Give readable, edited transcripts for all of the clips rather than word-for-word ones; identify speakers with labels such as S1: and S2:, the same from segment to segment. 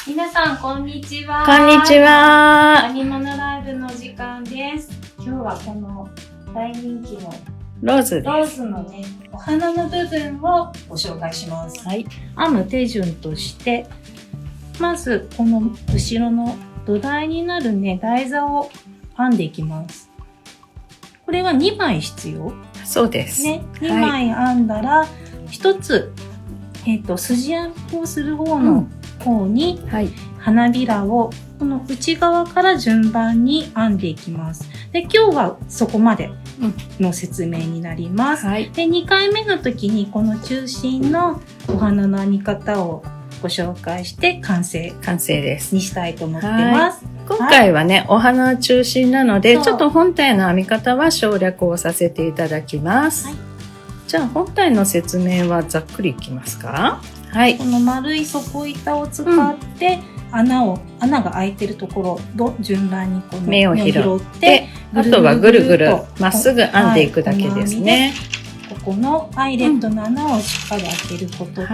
S1: 皆さん、こんにちは。
S2: こんにちは。
S1: アニモノライブの時間です。今日はこの大人気の
S2: ローズです。
S1: ローズのね、お花の部分をご紹介します。
S2: はい。
S1: 編む手順として、まずこの後ろの土台になるね、台座を編んでいきます。これは2枚必要。
S2: そうです。
S1: ね、2枚編んだら、1つ、筋編みをする方の方に、花びらをこの内側から順番に編んでいきます。で、今日はそこまでの説明になります。で、2回目の時にこの中心のお花の編み方をご紹介して完成ですにしたいと思ってます。
S2: 今回はね、お花中心なので、ちょっと本体の編み方は省略をさせていただきます。じゃあ本体の説明はざっくりいきますか？
S1: この丸い底板を使って、穴が開いてるところを順番にこの
S2: 目を拾って、あとはぐるぐるまっすぐ編んでいくだけですね。
S1: ここのアイレットの穴をしっかり開けることと、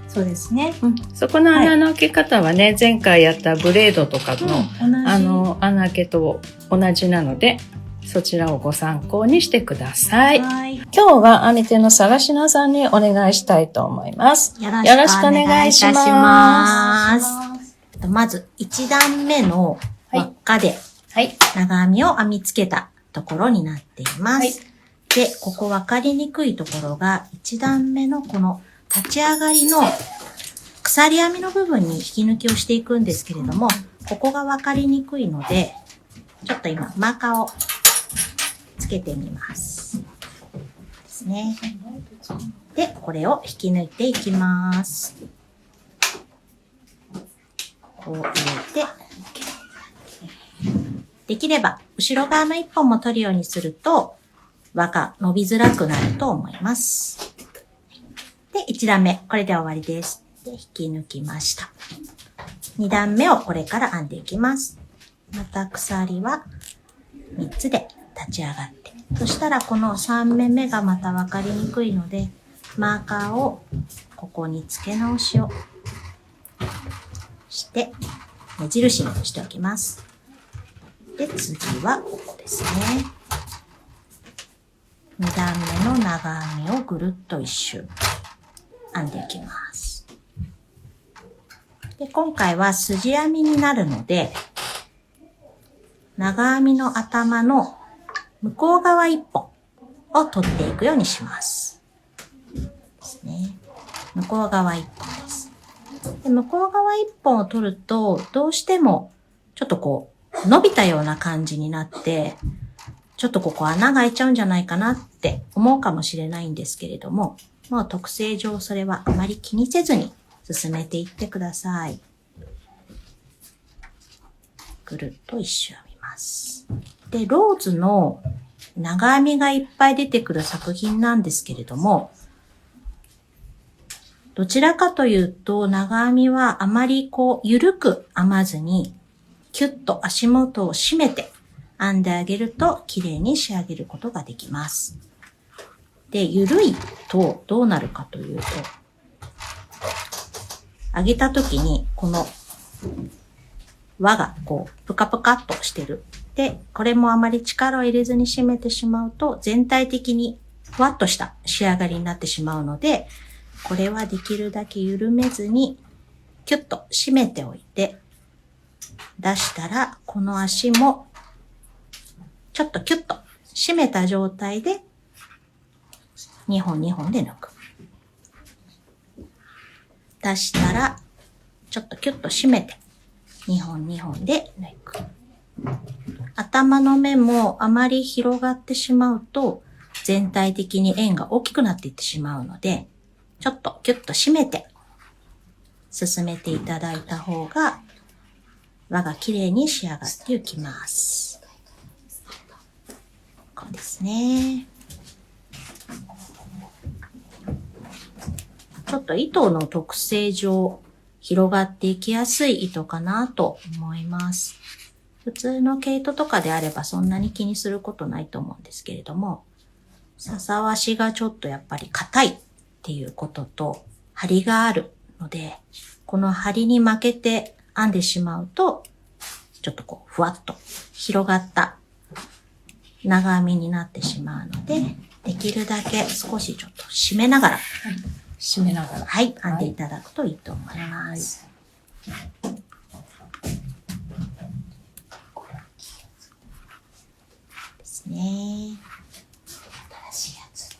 S1: そうですね。
S2: そこの穴の開け方はね、前回やったブレードとかの、穴開けと同じなので、そちらをご参考にしてください。今日は編み手の探しなさんにお願いしたいと思います。
S3: よろしくお願いします。まず1段目の輪っかで長編みを編み付けたところになっています。で、ここ分かりにくいところが1段目のこの立ち上がりの鎖編みの部分に引き抜きをしていくんですけれども、ここが分かりにくいので、ちょっと今マーカーをつけてみます。ですね。で、これを引き抜いていきます。こう入れて、できれば後ろ側の一本も取るようにすると輪が伸びづらくなると思います。で、1段目、これで終わりです。で、引き抜きました。2段目をこれから編んでいきます。また鎖は3つで立ち上がって。そしたらこの3目目がまた分かりにくいので、マーカーをここに付け直しをして、目印にしておきます。で、次はここですね。2段目の長編みをぐるっと一周編んでいきます。で、今回は筋編みになるので、長編みの頭の向こう側1本を取っていくようにします。ですね。向こう側1本です。で、向こう側1本を取ると、どうしてもちょっとこう伸びたような感じになって、ちょっとここ穴が開いちゃうんじゃないかなって思うかもしれないんですけれども、もう特性上それはあまり気にせずに進めていってください。ぐるっと一周編みます。で、ローズの長編みがいっぱい出てくる作品なんですけれども、どちらかというと長編みはあまりこう緩く編まずに、キュッと足元を締めて編んであげると綺麗に仕上げることができます。で、緩いとどうなるかというと、上げた時にこの輪がこうプカプカっとしてる。で、これもあまり力を入れずに締めてしまうと全体的にふわっとした仕上がりになってしまうので、これはできるだけ緩めずにキュッと締めておいて、出したらこの足もちょっとキュッと締めた状態で2本2本で抜く。出したらちょっとキュッと締めて2本2本で抜く。頭の目もあまり広がってしまうと全体的に円が大きくなっていってしまうので、ちょっとキュッと締めて進めていただいた方が輪が綺麗に仕上がっていきます。こうですね。ちょっと糸の特性上広がっていきやすい糸かなと思います。普通の毛糸とかであればそんなに気にすることないと思うんですけれども、笹和紙がちょっとやっぱり硬いっていうことと張りがあるので、この針に負けて編んでしまうと、ちょっとこう、ふわっと広がった長編みになってしまうので、できるだけ少しちょっと締めながら、
S2: 締めながら。
S3: はい、編んでいただくといいと思います。ですね。新しいやつ。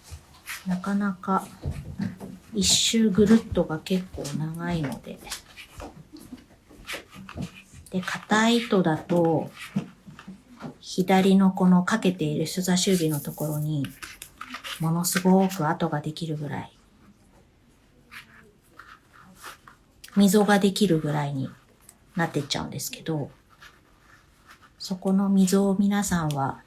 S3: なかなか一周ぐるっとが結構長いので。で、硬い糸だと、左のこのかけている人差し指のところに、ものすごく跡ができるぐらい、溝ができるぐらいになってっちゃうんですけど、そこの溝を皆さんは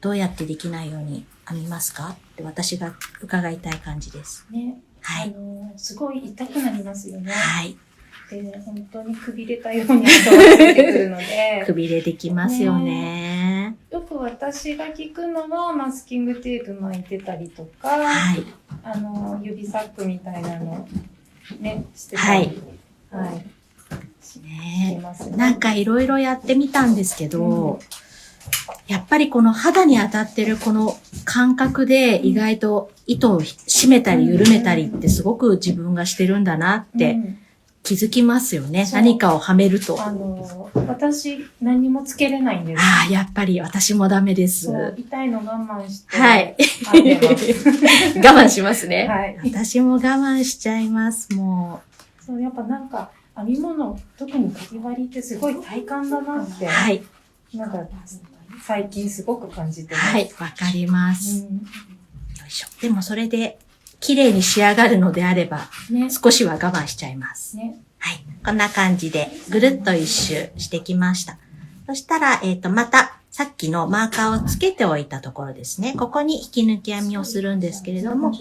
S3: どうやってできないように編みますかって私が伺いたい感じです。
S1: ね。
S3: はい。
S1: すごい痛くなりますよね。
S3: はい。
S1: で、本当にくびれたように跡がついてくるので。
S3: くびれできますよね。
S1: よく私が聞くのはマスキングテープ巻いてたりとか、
S3: はい。
S1: 指サックみたいなのね、してたり。はい。はい。
S3: ね、なんかいろいろやってみたんですけど、やっぱりこの肌に当たってるこの感覚で意外と糸を締めたり緩めたりってすごく自分がしてるんだなって気づきますよね。何かをはめると。
S1: 私何もつけれないんです。
S3: ああ、やっぱり私もダメです。
S1: 痛いの我慢して。
S3: はい。我慢しますね。
S1: はい。
S3: 私も我慢しちゃいます、も
S1: う。そう、やっぱなんか編み物、特にかぎ針ってすごい体感だなって。
S3: はい。
S1: なんか最近すごく感じてます。
S3: はい、わかります。よいしょ。でもそれで綺麗に仕上がるのであれば、ね、少しは我慢しちゃいます。ね、はい。こんな感じでぐるっと一周してきました。そしたら、またさっきのマーカーをつけておいたところですね。ここに引き抜き編みをするんですけれども、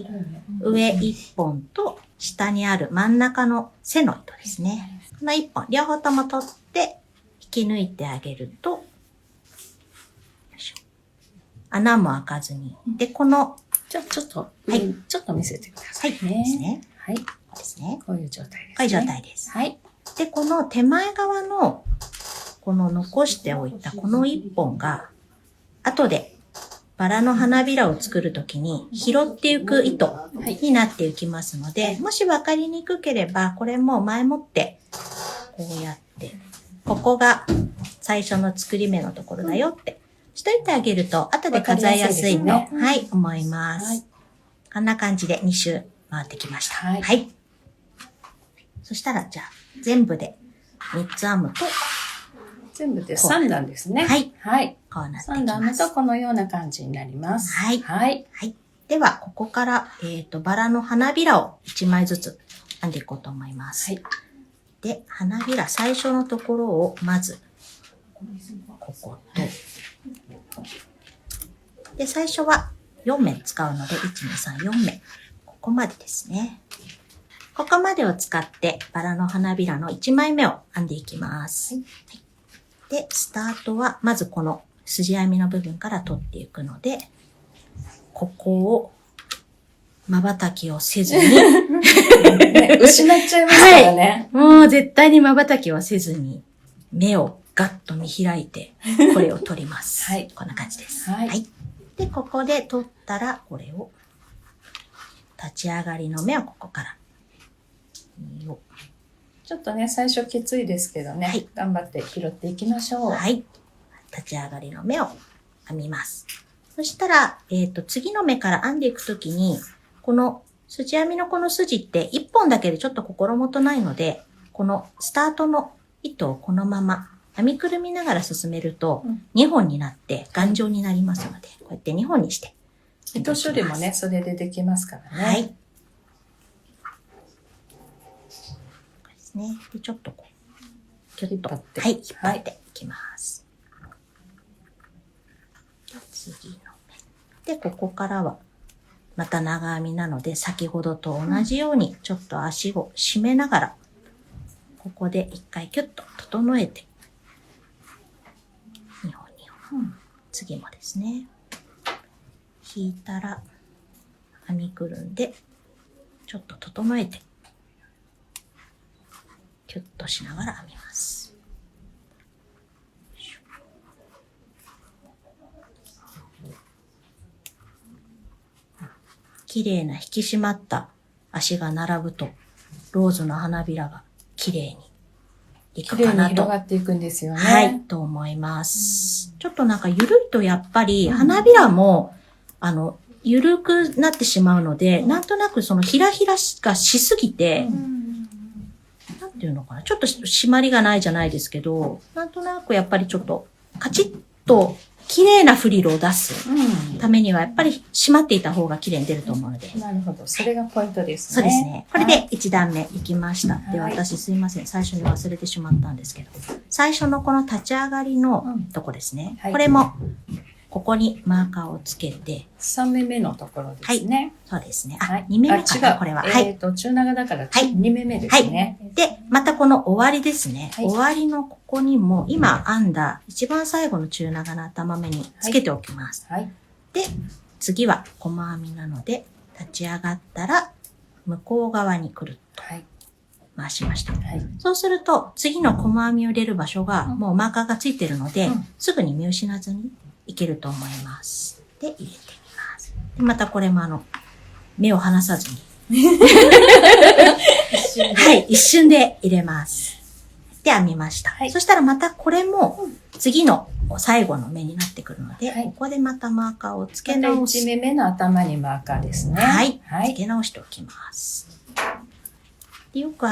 S3: 上1本と下にある真ん中の背の糸ですね。この1本、両方とも取って引き抜いてあげると、穴も開かずに。で、この、
S2: ちょっと、はい。ちょっと見せてくださいね。
S3: はい。ですね。
S2: はい。
S3: ですね。
S2: こういう状態ですね。
S3: こういう状態です。
S2: はい。
S3: で、この手前側の、この残しておいたこの1本が、後でバラの花びらを作るときに拾っていく糸になっていきますので、もし分かりにくければ、これも前もって、こうやって、ここが最初の作り目のところだよって、しといてあげると、後で数えやすいと、はい、思います。はい、こんな感じで2周回ってきました。はい。はい、そしたら、じゃあ、全部で3つ編むと、
S2: 全部で3段ですね。
S3: はい。
S2: はい。
S3: こうなってきます。3
S2: 段編むとこのような感じになります。
S3: はい。
S2: はい。
S3: はい。では、ここから、バラの花びらを1枚ずつ編んでいこうと思います。はい。で、花びら最初のところを、まず、ここと、で、最初は4目使うので、1、2、3、4目。ここまでですね。ここまでを使って、バラの花びらの1枚目を編んでいきます。はい。で、スタートは、まずこの筋編みの部分から取っていくので、ここを、瞬きをせずに、
S2: ね、失っちゃいますからね。
S3: はい。もう絶対に瞬きはせずに、目をガッと見開いて、これを取ります。はい。こんな感じです。はい。はい。で、ここで取ったら、これを、立ち上がりの目をここから。
S2: ちょっとね、最初きついですけどね。はい。頑張って拾っていきましょう。
S3: はい。立ち上がりの目を編みます。そしたら、次の目から編んでいくときに、この筋編みのこの筋って1本だけでちょっと心もとないので、このスタートの糸をこのまま編みくるみながら進めると2本になって頑丈になりますので、こうやって2本にして。
S2: 糸処理もね、それでできますからね。
S3: はい。これですね。で、ちょっとこう、キュッと。はい、引っ張っていきます。次の目。で、ここからは、また長編みなので、先ほどと同じように、ちょっと足を締めながら、ここで一回キュッと整えて、2本2本。次もですね。引いたら、編みくるんで、ちょっと整えて、キュッとしながら編みます。綺麗な引き締まった足が並ぶと、ローズの花びらが綺麗にいくかなと。
S2: 広がっていくんですよね。
S3: はい、と思います。ちょっとなんか緩いとやっぱり花びらも、緩くなってしまうので、なんとなくそのひらひらがしすぎて、なんていうのかな、ちょっと締まりがないじゃないですけど、なんとなくやっぱりちょっとカチッと綺麗なフリルを出すためにはやっぱり締まっていた方が綺麗に出ると思うので。
S2: なるほど。それがポイントですね。
S3: そうですね。これで1段目いきました。で、私すいません。最初に忘れてしまったんですけど。最初のこの立ち上がりのとこですね。これも、ここにマーカーをつけて。
S2: 3目目のところですね。
S3: そうですね。2目目かな、これは。
S2: 中長だから2目目ですね。
S3: で、またこの終わりですね。終わりのここにも、今編んだ一番最後の中長の頭目につけておきます。で、次は細編みなので、立ち上がったら、向こう側にくるっと回しました。そうすると、次の細編みを入れる場所が、もうマーカーがついてるので、すぐに見失わずにいけると思います。で、入れてみます。でまたこれも目を離さずに。はい、一瞬で入れます。で、編みました。そしたらまたこれも、次の最後の目になってくるので、ここでまたマーカーをつけ直す。
S2: 1目目の頭にマーカーですね。
S3: はい。つけ直しておきます。でよく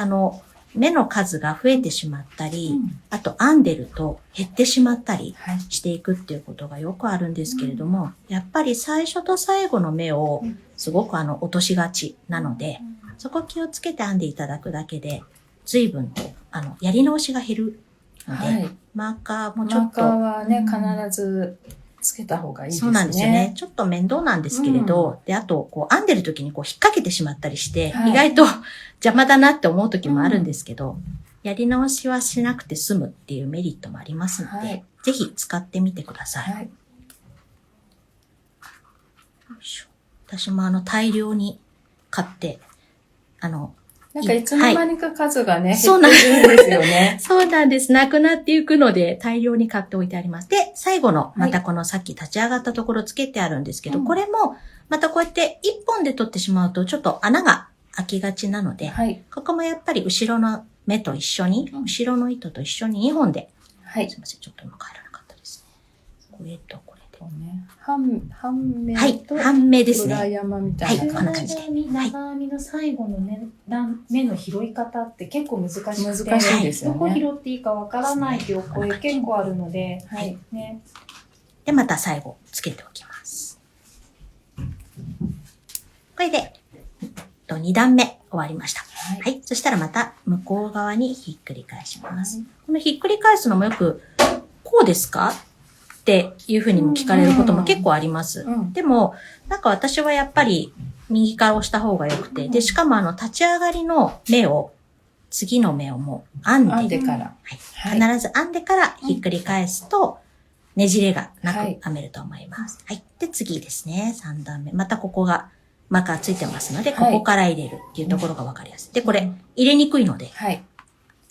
S3: 目の数が増えてしまったり、あと編んでると減ってしまったりしていくっていうことがよくあるんですけれども、やっぱり最初と最後の目をすごく落としがちなので、そこ気をつけて編んでいただくだけで、随分とやり直しが減るので、マーカーもちょっと。
S2: マーカーはね、必ずつけた方がいいですね。
S3: そうなんですよね。ちょっと面倒なんですけれど、で、あと、編んでる時に引っ掛けてしまったりして、意外と邪魔だなって思う時もあるんですけど、やり直しはしなくて済むっていうメリットもありますので、ぜひ使ってみてください。よいしょ。私も大量に買って、
S2: なんかいつの間にか数がね、減ってるんですよね。
S3: そうなんです。なくなっていくので、大量に買っておいてあります。で、最後の、またこのさっき立ち上がったところつけてあるんですけど、これも、またこうやって一本で取ってしまうと、ちょっと穴が開きがちなので、ここもやっぱり後ろの目と一緒に、後ろの糸と一緒に2本で、すいません、ちょっとうまく入らなかったですね。これとこれで。
S2: 半目と
S3: 半目ですね。
S2: 裏山みたいな感じで。
S1: 長編みの最後の目の拾い方って結構難しくて、
S2: 難しいですよね。
S1: どこ拾っていいかわからないっていう声結構あるので、
S3: で、また最後つけておきます。これで、2段目終わりました。はい。そしたらまた向こう側にひっくり返します。このひっくり返すのもよく、こうですかっていうふうにも聞かれることも結構あります。でも、なんか私はやっぱり右から押した方が良くて、で、しかも立ち上がりの目を、次の目をもう編んでから、必ず編んでからひっくり返すと、ねじれがなく編めると思います。はい。で、次ですね、3段目。またここがマーカーついてますので、ここから入れるっていうところがわかりやすい。で、これ、入れにくいので、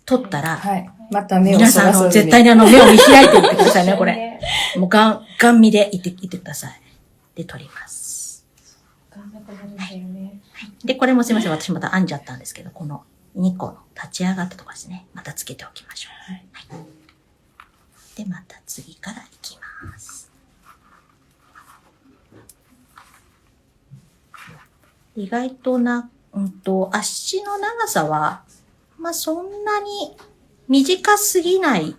S3: 取ったら、
S2: また目を
S3: 皆さん絶対に目を見開いていってくださいね、これ。もうガン見でいってください。で、取ります。で、これもすいません、私また編んじゃったんですけど、この2個の立ち上がったところですね。またつけておきましょう。で、また次からいきます。意外と足の長さは、そんなに短すぎない、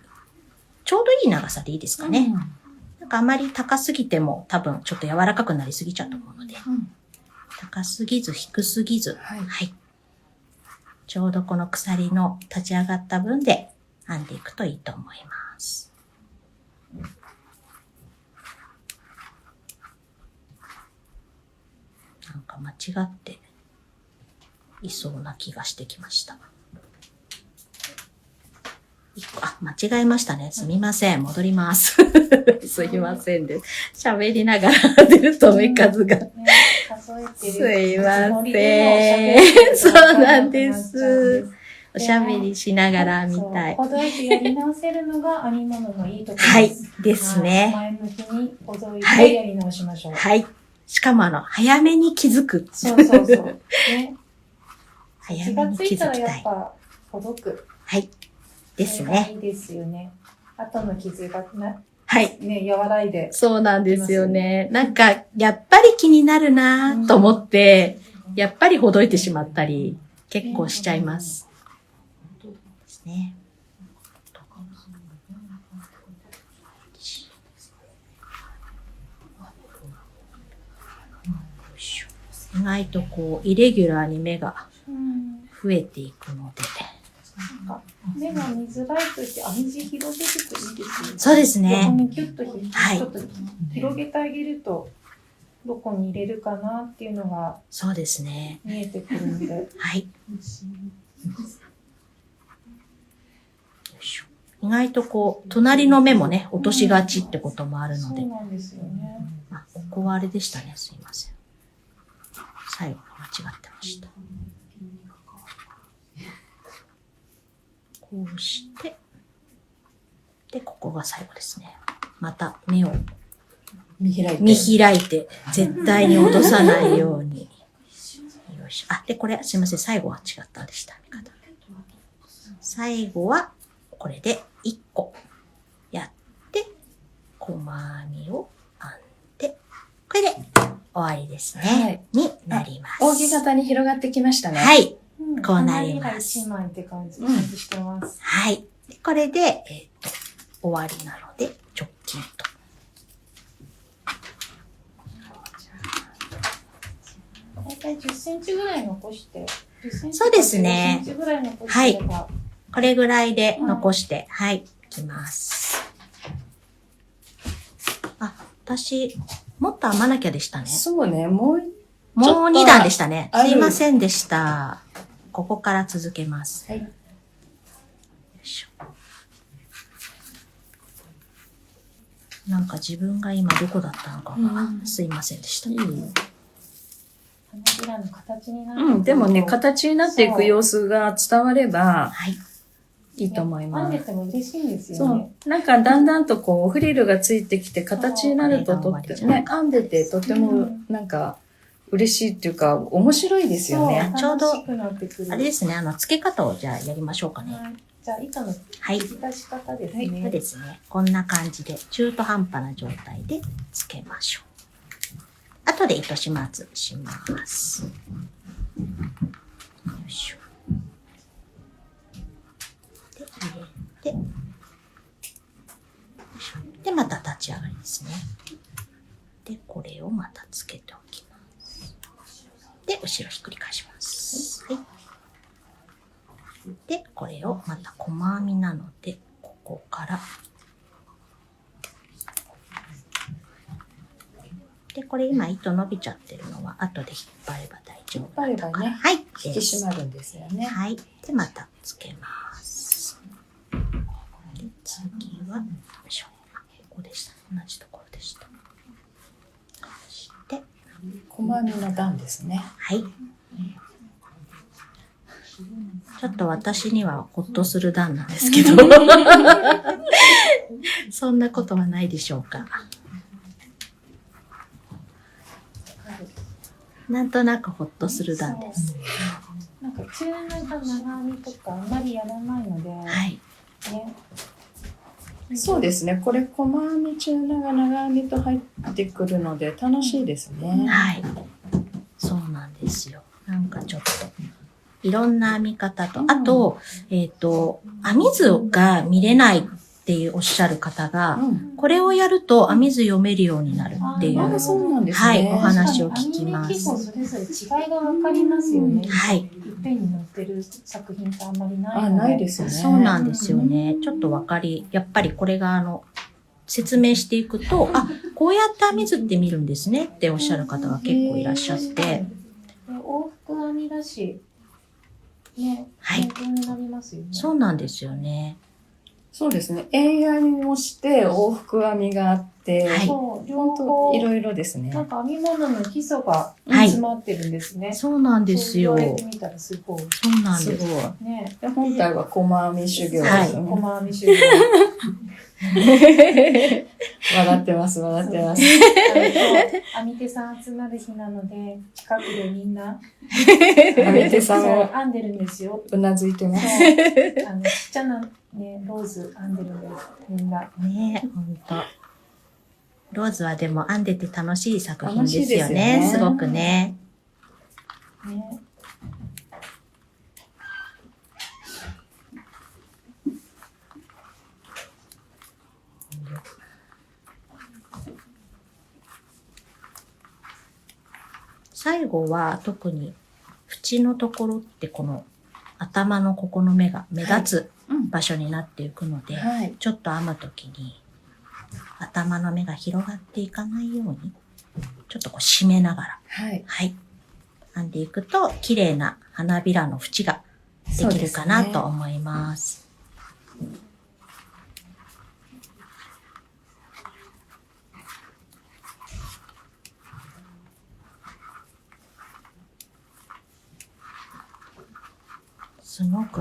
S3: ちょうどいい長さでいいですかね。なんかあまり高すぎても多分ちょっと柔らかくなりすぎちゃうと思うので、高すぎず低すぎず、ちょうどこの鎖の立ち上がった分で編んでいくといいと思います。なんか間違っていそうな気がしてきました。間違えましたね。すみません。戻ります。すいませんです。喋りながら出ると目数が。すいません。そうなんです。おしゃべりしながら編みたい。
S1: ほどいてやり直せるのが編み物のいいところです。
S3: はい。ですね。
S1: 前向きにほどいてやり直しましょう。
S3: はい。しかも早めに気づく。
S1: そうそうそう。ね。
S3: 早めに気づきたい。
S1: 気がついたらやっぱほどく。
S3: はい。ですね。
S1: いいですよね。後の傷が
S3: はい。
S1: ね、和らいで。
S3: そうなんですよね。なんか、やっぱり気になるなと思って、やっぱりほどいてしまったり、結構しちゃいます。ですね。意外とイレギュラーに目が増えていくので。
S1: 目が見づらいとき、編み地広げるといいですよね。
S3: そうですね。
S1: 横にキュッとちょっと広げてあげると、どこに入れるかなっていうのが、
S3: そうですね。
S1: 見えてくるので。
S3: はい。意外と隣の目もね、落としがちってこともあるので。
S1: そうなんですよね。
S3: ここはあれでしたね。すいません。最後が間違ってました。こうして、で、ここが最後ですね。また目を見開いて、絶対に落とさないように。よいしょ。で、これ、すいません。最後は違ったでした。見方。最後は、これで1個やって、細編みを編んで、これで終わりですね。はい、になります。
S2: 扇形に広がってきましたね。
S3: はい。こうなります。
S1: 1枚って感じしてます。
S3: はい。これで、終わりなので、直近と。
S1: 大体10センチぐらい残して、
S3: そうですね。
S1: 10センチぐらい残して。
S3: はい。これぐらいで残して、はい、いきます。私、もっと編まなきゃでしたね。
S2: そうね、もう
S3: 2段でしたね。すいませんでした。ここから続けます。はい。よいしょ。なんか自分が今どこだったのかが、すいませんでした。
S1: 花びらの形になる。
S2: でもね、形になっていく様子が伝われば、いいと思います。
S1: 編んでても嬉しいんですよね。
S2: そう。なんかだんだんとフリルがついてきて形になるととってね、編んでてとてもなんか嬉しいっていうか面白いですよね。
S3: ちょうど、あれですね、付け方をじゃあやりましょうかね。
S1: じゃあ糸の出し方ですね。
S3: そうですね。こんな感じで中途半端な状態で付けましょう。後で糸始末します。よいしょ。で、入れて、で、また立ち上がりですね。で、これをまたつけておきます。で、後ろひっくり返します。はい。で、これをまた細編みなので、ここから、で、これ今糸伸びちゃってるのは後で引っ張れば大丈夫だから。
S2: ね。
S3: はい。
S2: 引き締まるんですよね。
S3: はい。で、またつけます。で、次は、よいしょ。ここでした。同じところでした。そして、
S2: 細編みの段ですね。
S3: はい。ちょっと私にはほっとする段なんですけど。そんなことはないでしょうか。なんとなくほっとする段です。
S1: なんか中長編みとかあんまりやらないので、
S3: はい。
S1: ね、
S2: そうですね。これ細編み中長編みと入ってくるので楽しいですね。
S3: はい。そうなんですよ。なんかちょっといろんな編み方と、あと編み図が見れないっていうおっしゃる方が、これをやると編み図読めるようになるっていう、
S2: そうなんですね。
S3: はい、お話を聞きます。
S1: 結構それぞれ違いが分かりますよね。
S3: はい。
S1: いっぺんに載ってる作品ってあんまりない
S2: ので。ないですよね。
S3: そうなんですよね。ちょっとやっぱりこれが説明していくと、こうやって編み図って見るんですねっておっしゃる方が結構いらっしゃって。
S1: 往復編みだし、ね、
S3: はい。
S1: 勉強になりますよね。
S3: そうなんですよね。
S2: そうですね。円編みもして往復編みがあって、
S3: はい、
S1: そう、
S2: 本当いろいろですね。
S1: なんか編み物の基礎が詰まってるんですね。はい、
S3: そうなんですよ。
S1: そう言われてみたらすごい。
S3: そうなんです。
S2: すごい。
S1: ね。
S2: で本体は細編み修行ですね。
S1: はい、細編み修行。
S2: 笑ってます。
S1: 編み手さん集まる日なので、近くでみんな、
S2: 編み手さんを
S1: 編んでるんですよ。
S2: うなずいてます。
S1: ちっちゃなね、ローズ編んでるんです、みんな。
S3: ね、ほんと。ローズはでも編んでて楽しい作品ですよね。すごくね。
S1: ね。
S3: 最後は特に縁のところってこの頭のここの目が目立つ場所になっていくので、
S2: はい、
S3: ちょっと編むときに頭の目が広がっていかないようにちょっとこう締めながら、
S2: はい、
S3: はい、編んでいくと綺麗な花びらの縁ができるかなと思います。すごく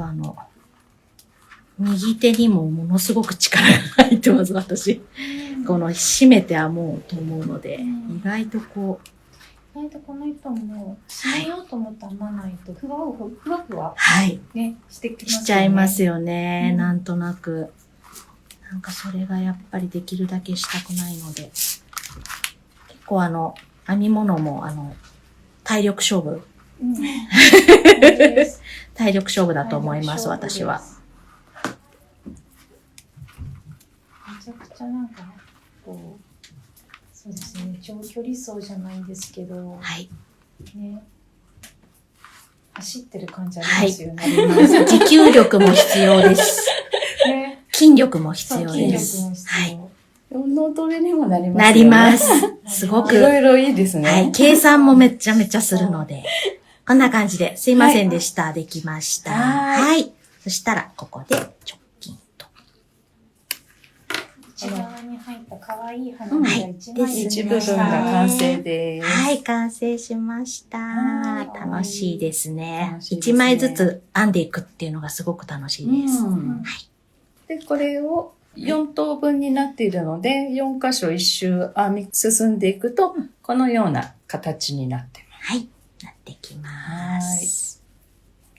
S3: 右手にもものすごく力が入ってます、私。この締めて編もうと思うので、意外とこう。
S1: 意外とこの糸も、締めようと思って編まないと、ふわふわ、
S3: はい。
S1: ね、してきますよね。
S3: しちゃいますよね、なんとなく。なんかそれがやっぱりできるだけしたくないので。結構編み物も体力勝負。体力勝負だと思います、私は。
S1: めちゃくちゃなんか、こう、そうですね、長距離走じゃないんですけど、
S3: はい。
S1: ね、走ってる感じありますよね。
S3: はい、あります。持久力も必要です。
S1: ね、
S3: 筋力も必要です。
S1: 筋力も必要。
S3: はい。
S2: 脳トレにもなりますよね。
S3: なります。すごく。
S2: いろいろいいですね。
S3: はい。計算もめちゃめちゃするので。こんな感じで、すいませんでした。はい、できました。はい。そしたら、ここで、直近と。
S1: 内側に入った可愛い花びら
S2: 一部分が完成です。
S3: はい、完成しました。楽しいですね。一枚ずつ編んでいくっていうのがすごく楽しいです。はい。
S2: で、これを4等分になっているので、4箇所一周編み進んでいくと、このような形になってます。
S3: はい。なってきます。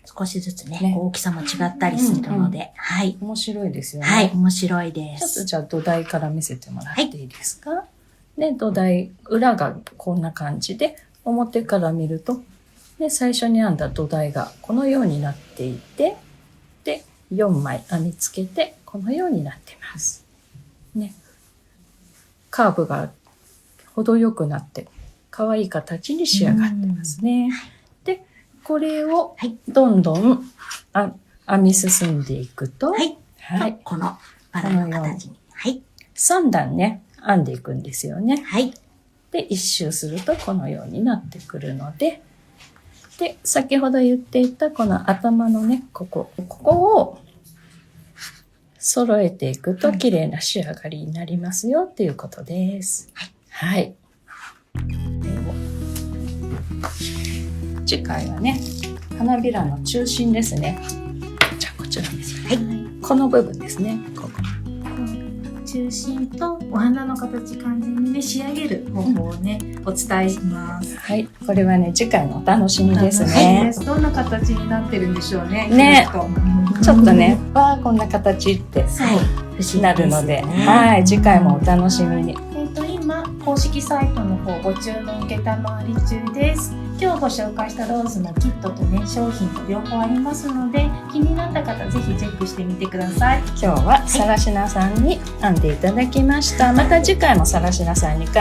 S3: 少しずつね、大きさも違ったりするので、はい。
S2: 面白いですよね。
S3: はい、面白いです。
S2: ちょっとじゃあ土台から見せてもらっていいですか？はい、で、土台、裏がこんな感じで、表から見ると、で、最初に編んだ土台がこのようになっていて、で、4枚編み付けて、このようになってます。ね。カーブが程よくなって、可愛い形に仕上がってますね。で、これをどんどん編み進んでいくと、
S3: はい。はい。このバラの形に。はい。
S2: 3段ね、編んでいくんですよね。
S3: はい。
S2: で、1周するとこのようになってくるので、で、先ほど言っていたこの頭のね、ここを揃えていくと綺麗な仕上がりになりますよっていうことです。はい。はい。次回はね、花びらの中心ですね。じゃあこちらです。はい。この部分ですね。ここ
S1: 中心とお花の形完全にね仕上げる方法をね、お伝えします。
S2: はい。これはね次回のお楽しみですね。
S1: どんな形になってるんでしょうね。
S2: ね。ちょっとね、こんな形ってなるので、はい。次回もお楽しみに。
S1: 今公式サイトの方ご注文受けたまわり中です。今日ご紹介したローズのキットとね商品と両方ありますので、気になった方ぜひチェックしてみてください。
S2: 今日はさらしなさんに編んでいただきました。また次回もさらしなさん2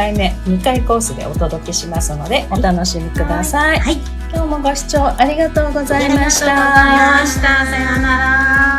S2: 回コースでお届けしますのでお楽しみください。はい、今日もご視聴ありがとうございました。
S1: さようなら。